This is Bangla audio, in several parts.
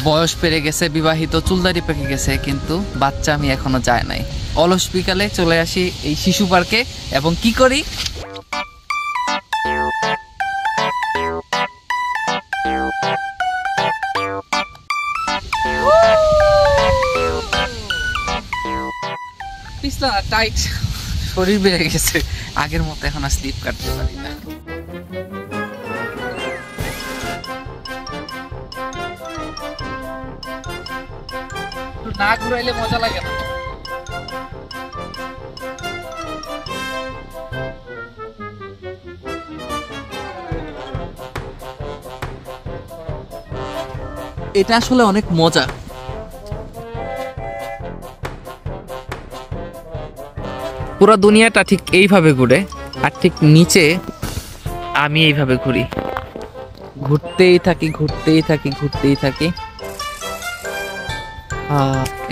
বয়স পেরে গেছে, বিবাহিত, চুলদারি পেকে গেছে, কিন্তু বাচ্চা আমি এখনো যায় নাই। অলস বিকালে চলে আসি এই শিশু পার্কে এবং কি করি, পিছলা টাইট, শরীর বেড়ে গেছে, আগের মতো এখন আর স্লিপ কাটতে পারি না। না ঘুরাইলে মজা লাগে না। এটা আসলে অনেক মজা। পুরো দুনিয়াটা ঠিক এইভাবে ঘুরে, আর ঠিক নিচে আমি এইভাবে ঘুরি, ঘুরতেই থাকি ঘুরতেই থাকি ঘুরতেই থাকি।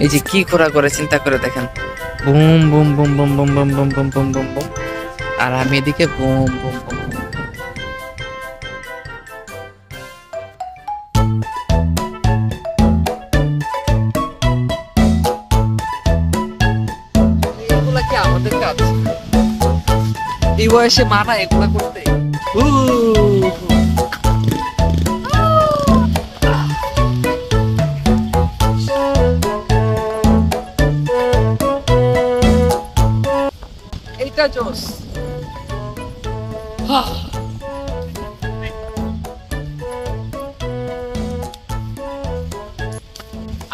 এই যে কি ঘোরা করে চিন্তা করে দেখেন, boom boom boom boom boom boom boom boom boom boom boom, আর আমি এদিকে বুম বুম বুম। এগুলা কি আমাদের কাজ? এই বয়সে মানা এগুলা করতে? এইটা জোস।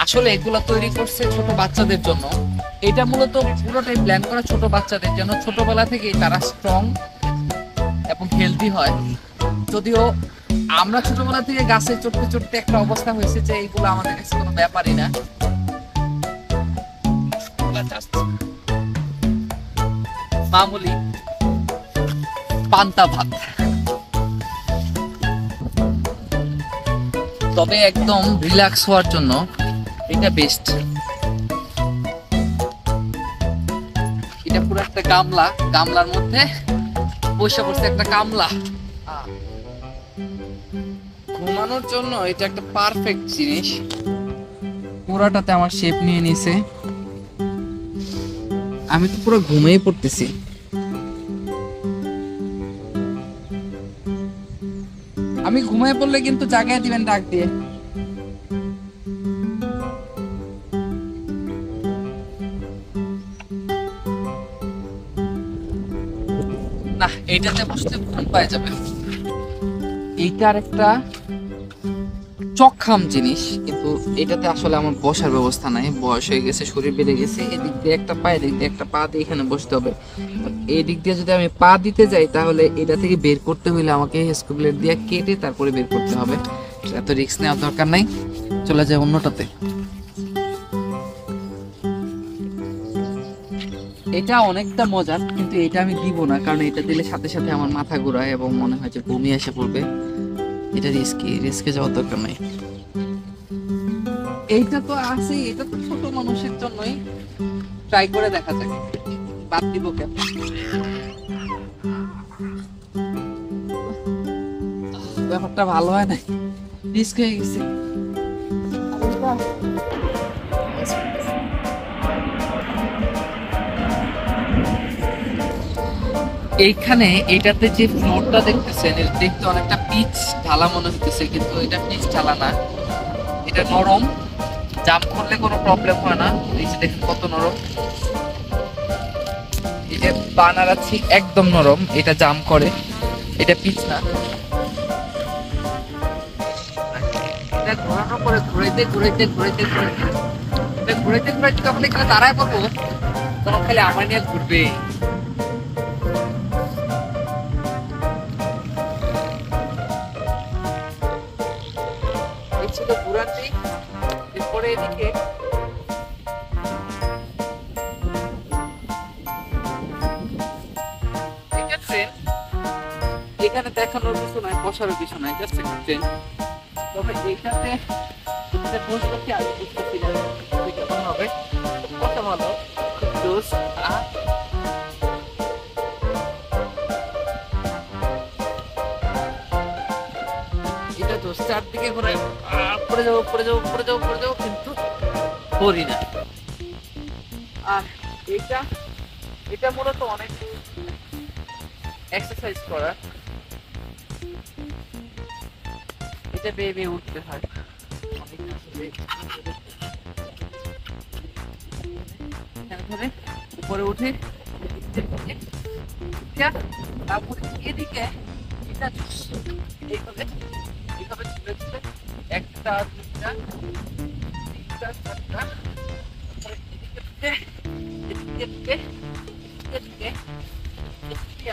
আসলে এগুলা তৈরি করছে ছোট বাচ্চাদের জন্য। এটা মূলত পুরোটাই প্ল্যান করা ছোট বাচ্চাদের জন্য, ছোটবেলা থেকেই তারা স্ট্রং এবং হেলদি হয়। যদিও আমরা ছোটবেলা থেকে গাছে চড়তে চড়তে একটা অবস্থা হয়েছে যে এইগুলো আমাদের কাছে কোনো ব্যাপারই না। মামুলি পান্তা ভাত, তবে একদম রিল্যাক্স হওয়ার জন্য এটা বেস্ট। এটা পুরো একটা গামলা, গামলার মধ্যে বসে পড়ছে একটা কামলা। ঘুমানোর জন্য এটা একটা পারফেক্ট জিনিস। পুরাটাতে আমার শেপ নিয়ে নিছে, আমি তো পুরো ঘুমিয়ে পড়তেছি। আমি ঘুমিয়ে পড়লে কিন্তু জাগায় দিবেন ডাক দিয়ে। না, এইটাতে বসতে ঘুম পায় যাবে। এইটার একটা চকখাম জিনিস, কিন্তু এটাতে আসলে আমার বসার ব্যবস্থা নাই, বয়স হয়ে গেছে, শরীর বেড়ে গেছে। এদিক দিয়ে একটা পা, এদিক দিয়ে একটা পা দিয়ে এখানে বসতে হবে। এই দিক দিয়ে যদি আমি পা দিতে যাই তাহলে এটা থেকে বের করতে হলে আমাকে স্ক্রুব্লেড দিয়ে কেটে তারপরে বের করতে হবে। এত রিস্ক নেওয়ার দরকার নাই, চলে যায় অন্যটাতে। এটা অনেকটা মজার, কিন্তু এটা আমি দিব না, কারণ এটা দিলে সাথে সাথে আমার মাথা ঘোরায় এবং মনে হয় যে বমি এসে পড়বে। এটা রিস্কে যাওয়ার দরকার নাই। এইটা তো আছে, এটা তো ছোট মানুষের জন্যই, ট্রাই করে দেখা যাক। বাদ দিব কেন? ব্যাপারটা ভালো হয় না, রিস্ক হয়ে গেছে। এইখানে এটাতে যে ফ্লোরটা দেখতেছেন, এটা দেখতে অনেকটা পিচ ঢালা মনে হতেছে, কিন্তু এটা পিচ ঢালা না, এটা নরম। জাম্প করলে কোনো প্রবলেম হয় না। এই যে দেখেন কত নরম, এই যে বানারাছি একদম নরম, এটা জাম্প করে, এটা পিচ না। এটা ঘোরানোর পরে ঘুরাইতে ঘুরাইতে ঘুরাইতে ঘুরাইতে ঘুরাইতে ঘুরাইতে যখন এখানে দাঁড়ায় পড়বো তখন খালি আমার নিয়ে ঘুরবে। এরপরে এদিকে এখানে দেখানোর কিছু নাই, বসারও কিছু নাই, জাস্ট একটা ট্রেন। তবে এইটাতে বসতে কি আগে বুঝতেছি না কেমন হবে, কত ভালো জোস। এটা তো চারদিকে ঘুরে পড়ে যাবো পড়ে যাবো পড়ে যাবো পড়ে যাবো, কিন্তু পড়ি না। আর এটা এটা মূলত অনেক এক্সারসাইজ করা, এটা বেয়ে বেয়ে উঠতে হয়। ধরে উপরে উঠে তারপরে এদিকে এটা এইভাবে এইভাবে ঝুলে ঝুলে একটা দুটা তিনটা চারটা, এদিকে ঢুকে এদিকে ঢুকে এদিকে ঢুকে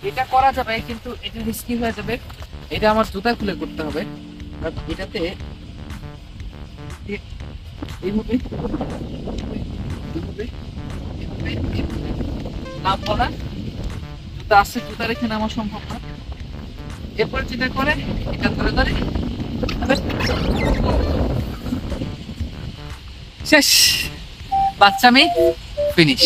এটা করা যাবে, কিন্তু এটা রিস্কি হয়ে যাবে। এটা আমার জুতা খুলে করতে হবে। এটাতে এইভাবে নামবো না, জুতা আছে, জুতা রেখে নামা সম্ভব না। এরপর যেটা করে এটা ধরে ধরে শেষ, বাচ্চামি ফিনিশ।